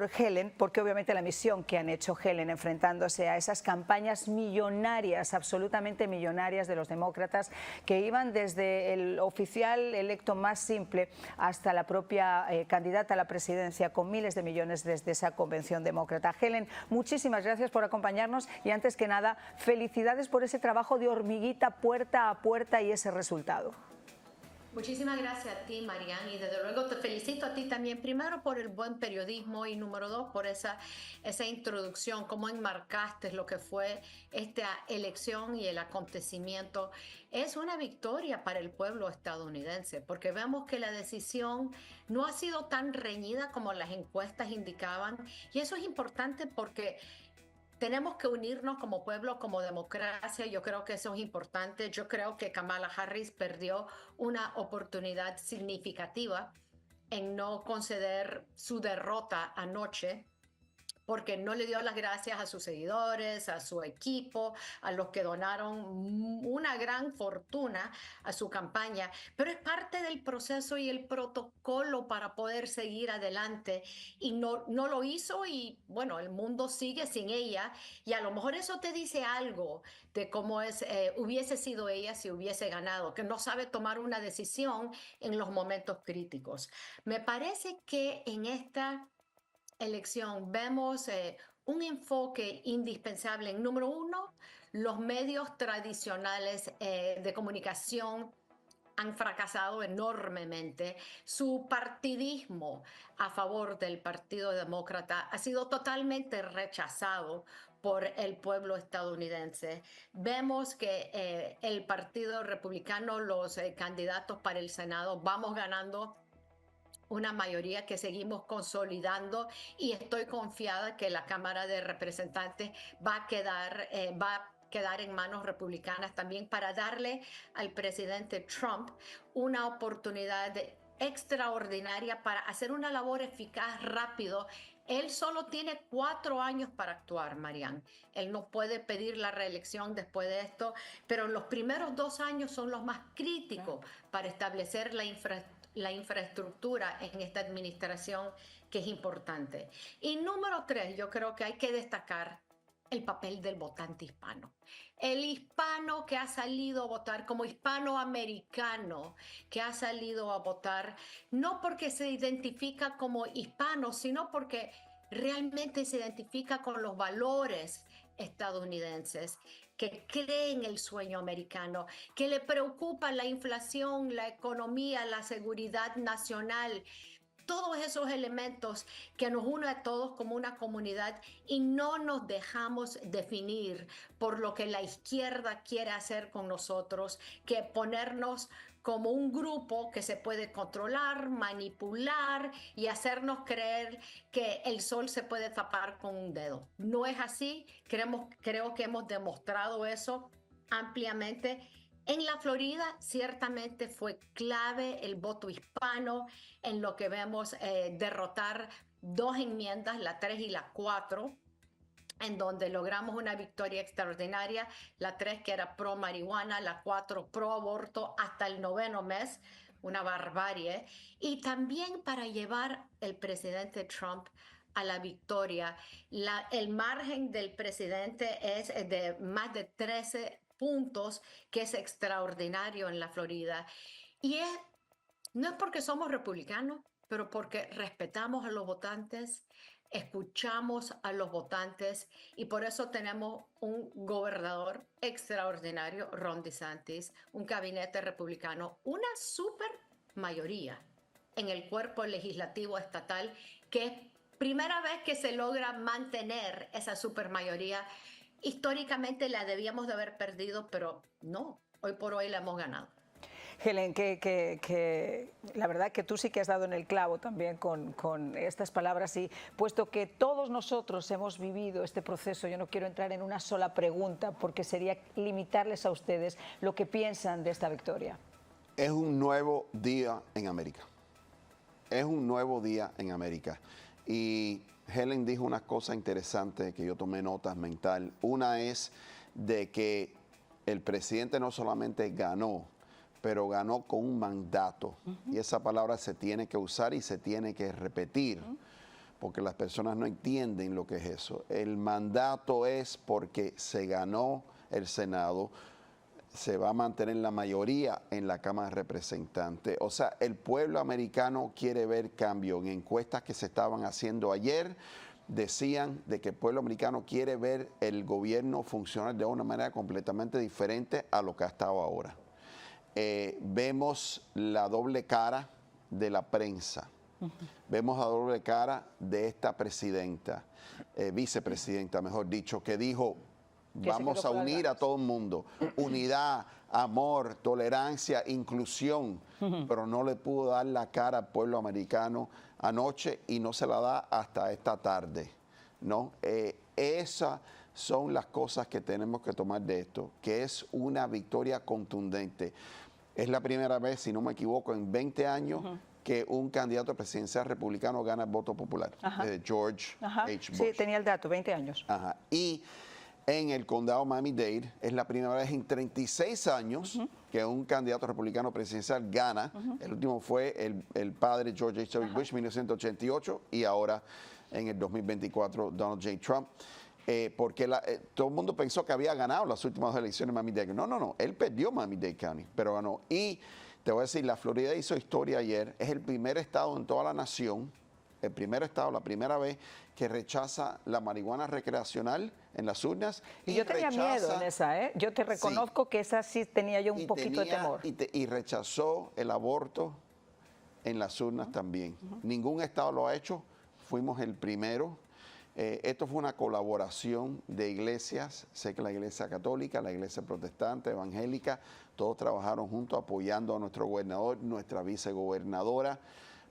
por Helen, porque obviamente la misión que han hecho Helen enfrentándose a esas campañas millonarias, absolutamente millonarias de los demócratas, que iban desde el oficial electo más simple hasta la propia candidata a la presidencia con miles de millones desde esa convención demócrata. Helen, muchísimas gracias por acompañarnos y antes que nada, felicidades por ese trabajo de hormiguita puerta a puerta y ese resultado. Muchísimas gracias a ti, Marianne, y desde luego te felicito a ti también, primero por el buen periodismo y número dos por esa introducción, cómo enmarcaste lo que fue esta elección y el acontecimiento. Es una victoria para el pueblo estadounidense, porque vemos que la decisión no ha sido tan reñida como las encuestas indicaban, y eso es importante porque tenemos que unirnos como pueblo, como democracia. Yo creo que eso es importante. Yo creo que Kamala Harris perdió una oportunidad significativa en no conceder su derrota anoche, porque no le dio las gracias a sus seguidores, a su equipo, a los que donaron una gran fortuna a su campaña, pero es parte del proceso y el protocolo para poder seguir adelante y no lo hizo y bueno, el mundo sigue sin ella y a lo mejor eso te dice algo de cómo hubiese sido ella si hubiese ganado, que no sabe tomar una decisión en los momentos críticos. Me parece que en esta elección vemos un enfoque indispensable en, número uno, los medios tradicionales de comunicación han fracasado enormemente. Su partidismo a favor del Partido Demócrata ha sido totalmente rechazado por el pueblo estadounidense. Vemos que el Partido Republicano, los candidatos para el Senado, vamos ganando una mayoría que seguimos consolidando y estoy confiada que la Cámara de Representantes va a quedar en manos republicanas también para darle al presidente Trump una oportunidad extraordinaria para hacer una labor eficaz rápido. Él solo tiene 4 años para actuar, Marianne. Él no puede pedir la reelección después de esto, pero los primeros 2 años son los más críticos para establecer la infraestructura en esta administración, que es importante. Y número 3, yo creo que hay que destacar el papel del votante hispano. El hispano que ha salido a votar como hispanoamericano, que ha salido a votar no porque se identifica como hispano, sino porque realmente se identifica con los valores estadounidenses, que creen el sueño americano, que le preocupa la inflación, la economía, la seguridad nacional, todos esos elementos que nos unen a todos como una comunidad y no nos dejamos definir por lo que la izquierda quiere hacer con nosotros, que ponernos como un grupo que se puede controlar, manipular y hacernos creer que el sol se puede tapar con un dedo. No es así, creo que hemos demostrado eso ampliamente. En la Florida ciertamente fue clave el voto hispano en lo que vemos derrotar 2 enmiendas, la 3 y la 4, en donde logramos una victoria extraordinaria, la 3 que era pro marihuana, la 4 pro aborto hasta el 9º mes, una barbarie, y también para llevar el presidente Trump a la victoria. El margen del presidente es de más de 13 puntos, que es extraordinario en la Florida. Y no es porque somos republicanos, pero porque respetamos a los votantes, escuchamos a los votantes y por eso tenemos un gobernador extraordinario, Ron DeSantis, un gabinete republicano, una super mayoría en el cuerpo legislativo estatal, que es primera vez que se logra mantener esa supermayoría. Históricamente la debíamos de haber perdido, pero no, hoy por hoy la hemos ganado. Helen, que la verdad que tú sí que has dado en el clavo también con estas palabras y puesto que todos nosotros hemos vivido este proceso, yo no quiero entrar en una sola pregunta porque sería limitarles a ustedes lo que piensan de esta victoria. Es un nuevo día en América. Es un nuevo día en América. Y Helen dijo una cosa interesante que yo tomé notas mental. Una es de que el presidente no solamente ganó, pero ganó con un mandato. Y esa palabra se tiene que usar y se tiene que repetir. porque las personas no entienden lo que es eso. El mandato es porque se ganó el Senado, se va a mantener la mayoría en la Cámara de Representantes. O sea, el pueblo americano quiere ver cambio. En encuestas que se estaban haciendo ayer, decían de que el pueblo americano quiere ver el gobierno funcionar de una manera completamente diferente a lo que ha estado ahora. Vemos la doble cara de la prensa. Vemos la doble cara de esta presidenta, vicepresidenta, mejor dicho, que dijo: vamos a unir a todo el mundo, unidad, amor, tolerancia, inclusión, pero no le pudo dar la cara al pueblo americano anoche y no se la da hasta esta tarde, ¿no? Esas son las cosas que tenemos que tomar de esto, que es una victoria contundente. Es la primera vez, si no me equivoco, en 20 años que un candidato presidencial republicano gana el voto popular, George H. Bush. Sí, tenía el dato, 20 años. Y en el condado Miami-Dade es la primera vez en 36 años que un candidato republicano presidencial gana. El último fue el padre George H. Bush, en 1988, y ahora en el 2024 Donald J. Trump. Porque todo el mundo pensó que había ganado las últimas elecciones en Miami-Dade. No, él perdió Miami-Dade County, pero ganó. Y te voy a decir, la Florida hizo historia ayer, es el primer estado en toda la nación, el primer estado, la primera vez que rechaza la marihuana recreacional en las urnas. Y yo tenía miedo en esa, ¿eh? Yo te reconozco que esa sí tenía yo un poquito de temor. Y rechazó el aborto en las urnas también. Ningún estado lo ha hecho, fuimos el primero. Esto fue una colaboración de iglesias, sé que la iglesia católica, la iglesia protestante, evangélica, todos trabajaron juntos apoyando a nuestro gobernador, nuestra vicegobernadora,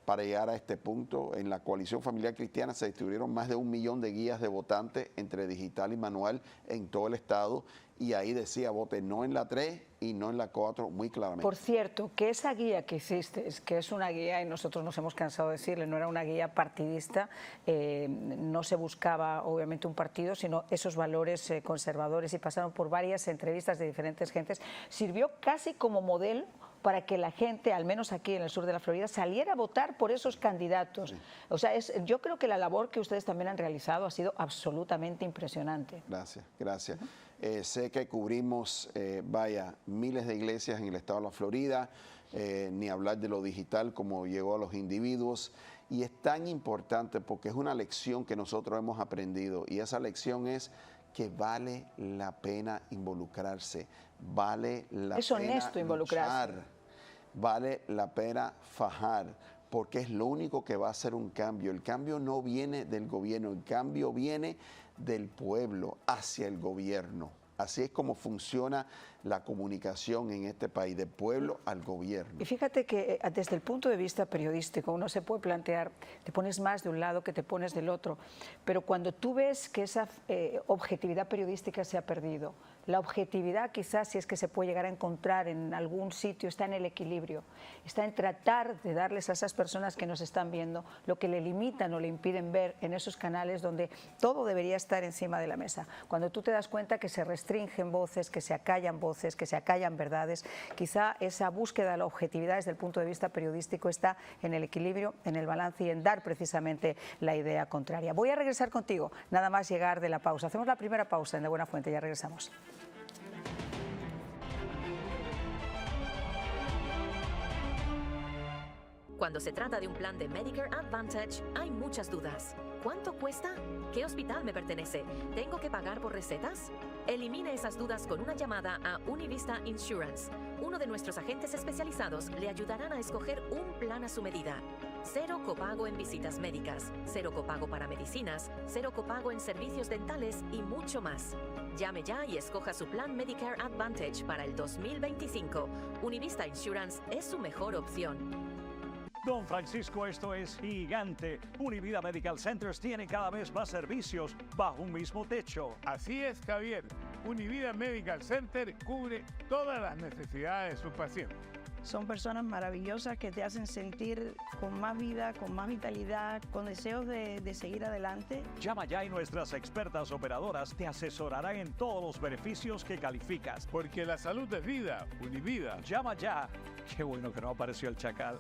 para llegar a este punto. En la Coalición Familiar Cristiana se distribuyeron más de 1 millón de guías de votantes entre digital y manual en todo el estado, y ahí decía: vote no en la 3 y no en la 4, muy claramente. Por cierto, que esa guía que hiciste, que es una guía, y nosotros nos hemos cansado de decirle, no era una guía partidista, no se buscaba obviamente un partido, sino esos valores conservadores, y pasaron por varias entrevistas de diferentes gentes, sirvió casi como modelo para que la gente, al menos aquí en el sur de la Florida, saliera a votar por esos candidatos. Sí. O sea, yo creo que la labor que ustedes también han realizado ha sido absolutamente impresionante. Gracias, gracias. Sé que cubrimos, miles de iglesias en el estado de la Florida, ni hablar de lo digital, como llegó a los individuos. Y es tan importante porque es una lección que nosotros hemos aprendido, y esa lección es que vale la pena involucrarse, vale la pena honesto involucrarse, luchar, vale la pena fajar, porque es lo único que va a hacer un cambio. El cambio no viene del gobierno, el cambio viene del pueblo hacia el gobierno. Así es como funciona la comunicación en este país, del pueblo al gobierno. Y fíjate que desde el punto de vista periodístico uno se puede plantear, te pones más de un lado que te pones del otro, pero cuando tú ves que esa objetividad periodística se ha perdido, la objetividad quizás, si es que se puede llegar a encontrar en algún sitio, está en el equilibrio, está en tratar de darles a esas personas que nos están viendo lo que le limitan o le impiden ver en esos canales donde todo debería estar encima de la mesa. Cuando tú te das cuenta que se restringen voces, que se acallan voces, que se acallan verdades, quizá esa búsqueda de la objetividad desde el punto de vista periodístico está en el equilibrio, en el balance y en dar precisamente la idea contraria. Voy a regresar contigo, nada más llegar de la pausa. Hacemos la primera pausa en De Buena Fuente, ya regresamos. Cuando se trata de un plan de Medicare Advantage, hay muchas dudas. ¿Cuánto cuesta? ¿Qué hospital me pertenece? ¿Tengo que pagar por recetas? Elimine esas dudas con una llamada a Univista Insurance. Uno de nuestros agentes especializados le ayudarán a escoger un plan a su medida. 0 copago en visitas médicas, 0 copago para medicinas, 0 copago en servicios dentales y mucho más. Llame ya y escoja su plan Medicare Advantage para el 2025. Univista Insurance es su mejor opción. Don Francisco, esto es gigante. Univida Medical Centers tiene cada vez más servicios bajo un mismo techo. Así es, Javier. Univida Medical Center cubre todas las necesidades de sus pacientes. Son personas maravillosas que te hacen sentir con más vida, con más vitalidad, con deseos de seguir adelante. Llama ya y nuestras expertas operadoras te asesorarán en todos los beneficios que calificas. Porque la salud es vida. Univida. Llama ya. Qué bueno que no apareció el chacal.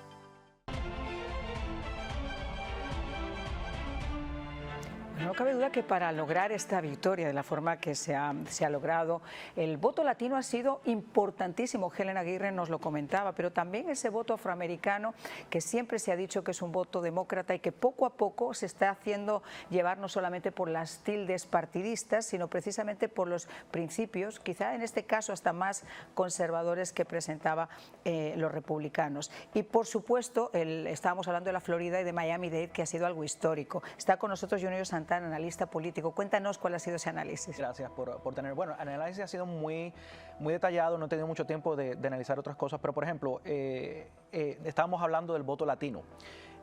No cabe duda que para lograr esta victoria de la forma que se ha logrado, el voto latino ha sido importantísimo. Helen Aguirre nos lo comentaba, pero también ese voto afroamericano que siempre se ha dicho que es un voto demócrata y que poco a poco se está haciendo llevar no solamente por las tildes partidistas, sino precisamente por los principios, quizá en este caso hasta más conservadores que presentaba los republicanos. Y por supuesto, estábamos hablando de la Florida y de Miami-Dade, que ha sido algo histórico. Está con nosotros Junior Santana, analista político. Cuéntanos cuál ha sido ese análisis. Gracias por tener. Bueno, el análisis ha sido muy detallado, no he tenido mucho tiempo de analizar otras cosas, pero por ejemplo, estábamos hablando del voto latino.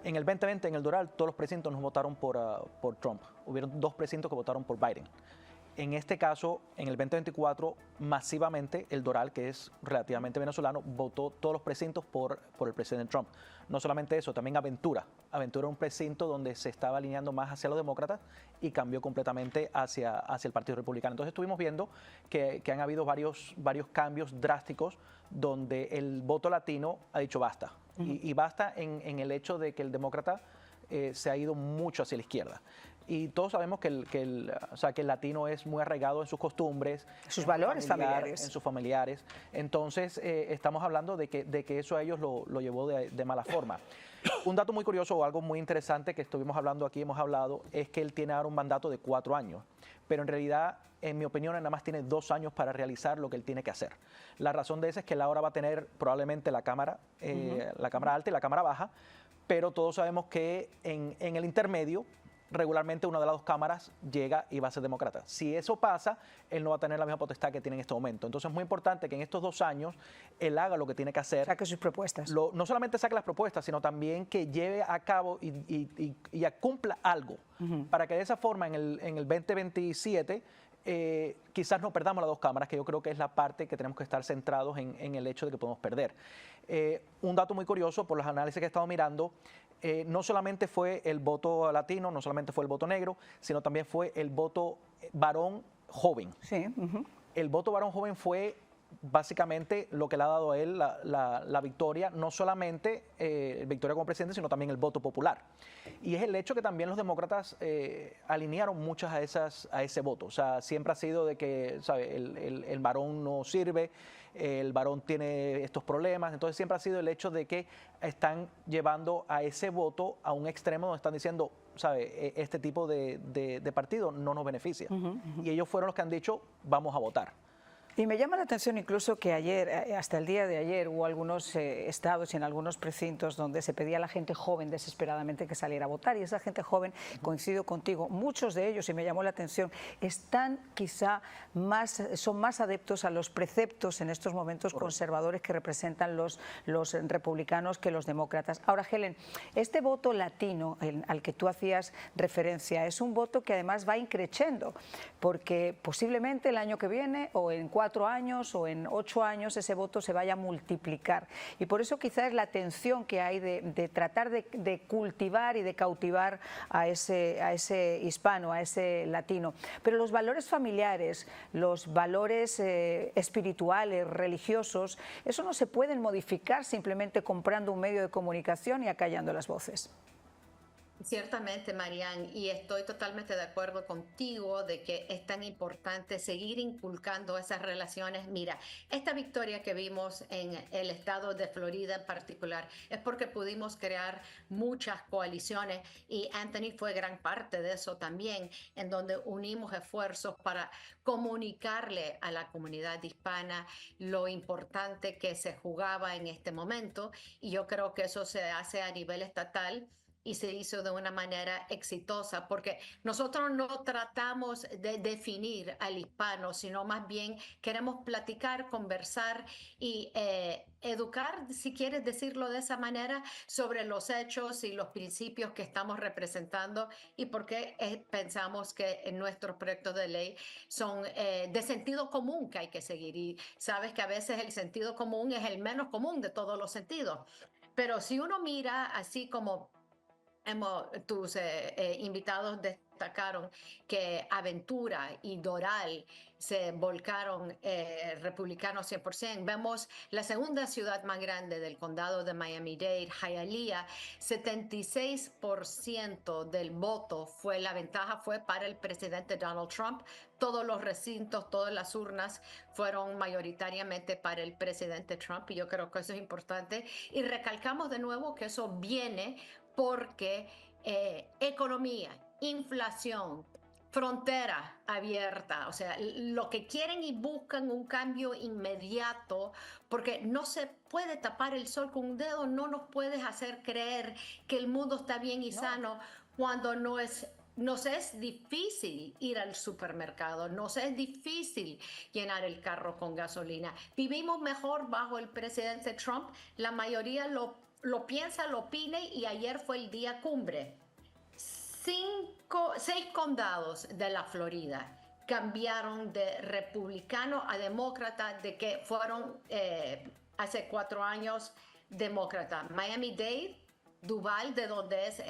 En el 2020, en el Doral, todos los precintos nos votaron por Trump. Hubieron 2 precintos que votaron por Biden. En este caso, en el 2024, masivamente el Doral, que es relativamente venezolano, votó todos los precintos por el presidente Trump. No solamente eso, también Aventura. Aventura era un precinto donde se estaba alineando más hacia los demócratas y cambió completamente hacia el Partido Republicano. Entonces estuvimos viendo que han habido varios cambios drásticos donde el voto latino ha dicho basta. Y basta en el hecho de que el demócrata se ha ido mucho hacia la izquierda. Y todos sabemos que el latino es muy arraigado en sus costumbres, sus valores familiares. En sus familiares. Entonces, estamos hablando de que eso a ellos lo llevó de mala forma. Un dato muy curioso o algo muy interesante que estuvimos hablando aquí, hemos hablado, es que él tiene ahora un mandato de 4 años. Pero en realidad, en mi opinión, nada más tiene 2 años para realizar lo que él tiene que hacer. La razón de eso es que él ahora va a tener probablemente la Cámara Alta y la Cámara Baja, pero todos sabemos que en el intermedio, regularmente una de las 2 cámaras llega y va a ser demócrata. Si eso pasa, él no va a tener la misma potestad que tiene en este momento. Entonces es muy importante que en estos 2 años él haga lo que tiene que hacer. Saque sus propuestas. No solamente saque las propuestas, sino también que lleve a cabo y cumpla algo. Para que de esa forma en el 2027 quizás no perdamos las 2 cámaras, que yo creo que es la parte que tenemos que estar centrados en el hecho de que podemos perder. Un dato muy curioso, por los análisis que he estado mirando, no solamente fue el voto latino, no solamente fue el voto negro, sino también fue el voto varón joven. Sí. El voto varón joven fue básicamente lo que le ha dado a él la victoria, no solamente victoria como presidente, sino también el voto popular. Y es el hecho que también los demócratas alinearon muchas a ese voto. O sea, siempre ha sido de que, ¿sabe? El varón no sirve, el varón tiene estos problemas. Entonces siempre ha sido el hecho de que están llevando a ese voto a un extremo donde están diciendo, ¿sabe? Este tipo de partido no nos beneficia. Y ellos fueron los que han dicho, vamos a votar. Y me llama la atención incluso que ayer, hasta el día de ayer, hubo algunos estados y en algunos precintos donde se pedía a la gente joven desesperadamente que saliera a votar. Y esa gente joven, coincido contigo, muchos de ellos, y me llamó la atención, están quizá son más adeptos a los preceptos en estos momentos conservadores que representan los republicanos que los demócratas. Ahora, Helen, este voto latino al que tú hacías referencia es un voto que además va increciendo, porque posiblemente el año que viene o en 4 años o en 8 años ese voto se vaya a multiplicar. Y por eso quizás la tensión que hay de tratar de cultivar y de cautivar a ese hispano, a ese latino. Pero los valores familiares, los valores espirituales, religiosos, eso no se pueden modificar simplemente comprando un medio de comunicación y acallando las voces. Ciertamente, Marianne, y estoy totalmente de acuerdo contigo de que es tan importante seguir inculcando esas relaciones. Mira, esta victoria que vimos en el estado de Florida en particular es porque pudimos crear muchas coaliciones y Anthony fue gran parte de eso también, en donde unimos esfuerzos para comunicarle a la comunidad hispana lo importante que se jugaba en este momento, y yo creo que eso se hace a nivel estatal y se hizo de una manera exitosa, porque nosotros no tratamos de definir al hispano, sino más bien queremos platicar, conversar y educar, si quieres decirlo de esa manera, sobre los hechos y los principios que estamos representando y por qué pensamos que nuestros proyectos de ley son de sentido común que hay que seguir. Y sabes que a veces el sentido común es el menos común de todos los sentidos. Pero si uno mira así como tus invitados destacaron que Aventura y Doral se volcaron republicanos 100%. Vemos la segunda ciudad más grande del condado de Miami-Dade, Hialeah, 76% del voto la ventaja fue para el presidente Donald Trump. Todos los recintos, todas las urnas fueron mayoritariamente para el presidente Trump y yo creo que eso es importante. Y recalcamos de nuevo que eso viene porque economía, inflación, frontera abierta, o sea, lo que quieren y buscan un cambio inmediato, porque no se puede tapar el sol con un dedo, no nos puedes hacer creer que el mundo está bien y sano cuando nos es difícil ir al supermercado, nos es difícil llenar el carro con gasolina. Vivimos mejor bajo el presidente Trump, la mayoría lo piensa, lo opina y ayer fue el día cumbre. 6 condados de la Florida cambiaron de republicano a demócrata de que fueron hace 4 años demócrata. Miami-Dade, Duval, de donde es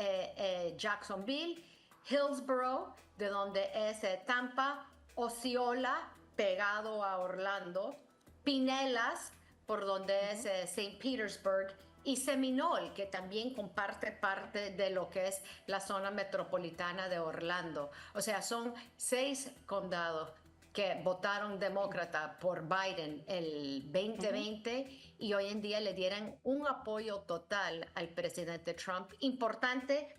Jacksonville, Hillsborough, de donde es Tampa, Osceola, pegado a Orlando, Pinellas, por donde es St. Petersburg, y Seminole, que también comparte parte de lo que es la zona metropolitana de Orlando. O sea, son 6 condados que votaron demócrata por Biden el 2020 y hoy en día le dieran un apoyo total al presidente Trump. Importante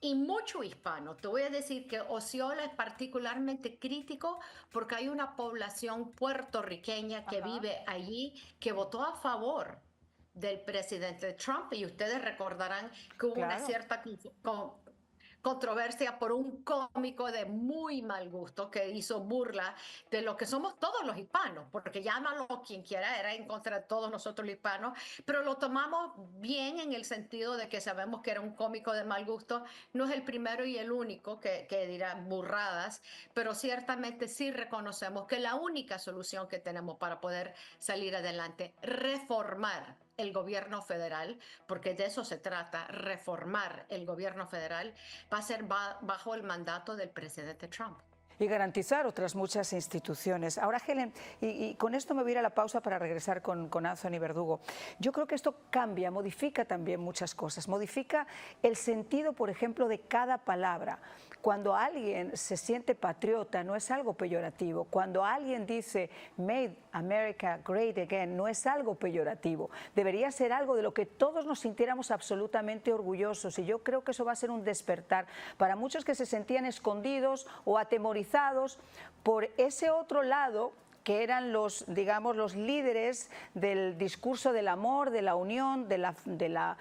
y mucho hispano. Te voy a decir que Osceola es particularmente crítico porque hay una población puertorriqueña que vive allí que votó a favor del presidente Trump y ustedes recordarán que hubo una cierta controversia por un cómico de muy mal gusto que hizo burla de lo que somos todos los hispanos, porque llámalo quien quiera, era en contra de todos nosotros los hispanos, pero lo tomamos bien en el sentido de que sabemos que era un cómico de mal gusto. No es el primero y el único que dirá burradas, pero ciertamente sí reconocemos que la única solución que tenemos para poder salir adelante, reformar el gobierno federal, porque de eso se trata, reformar el gobierno federal, va a ser bajo el mandato del presidente Trump. Y garantizar otras muchas instituciones. Ahora, Helen, y con esto me voy a ir a la pausa para regresar con Anthony Verdugo. Yo creo que esto cambia, modifica también muchas cosas. Modifica el sentido, por ejemplo, de cada palabra. Cuando alguien se siente patriota, no es algo peyorativo. Cuando alguien dice Made America Great Again, no es algo peyorativo. Debería ser algo de lo que todos nos sintiéramos absolutamente orgullosos. Y yo creo que eso va a ser un despertar para muchos que se sentían escondidos o atemorizados por ese otro lado que eran los, digamos, los líderes del discurso del amor, de la unión, de la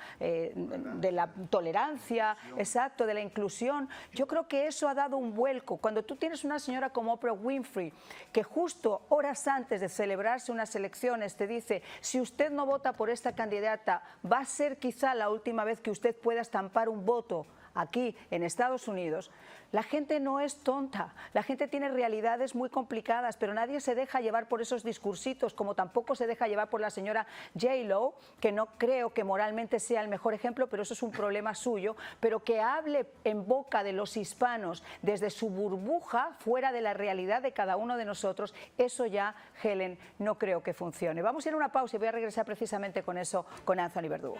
tolerancia, exacto, de la inclusión. Yo creo que eso ha dado un vuelco. Cuando tú tienes una señora como Oprah Winfrey, que justo horas antes de celebrarse unas elecciones te dice, si usted no vota por esta candidata, va a ser quizá la última vez que usted pueda estampar un voto aquí en Estados Unidos. La gente no es tonta, la gente tiene realidades muy complicadas, pero nadie se deja llevar por esos discursitos, como tampoco se deja llevar por la señora J-Lo, que no creo que moralmente sea el mejor ejemplo, pero eso es un problema suyo, pero que hable en boca de los hispanos desde su burbuja, fuera de la realidad de cada uno de nosotros, eso ya, Helen, no creo que funcione. Vamos a ir a una pausa y voy a regresar precisamente con eso con Anthony Verdugo.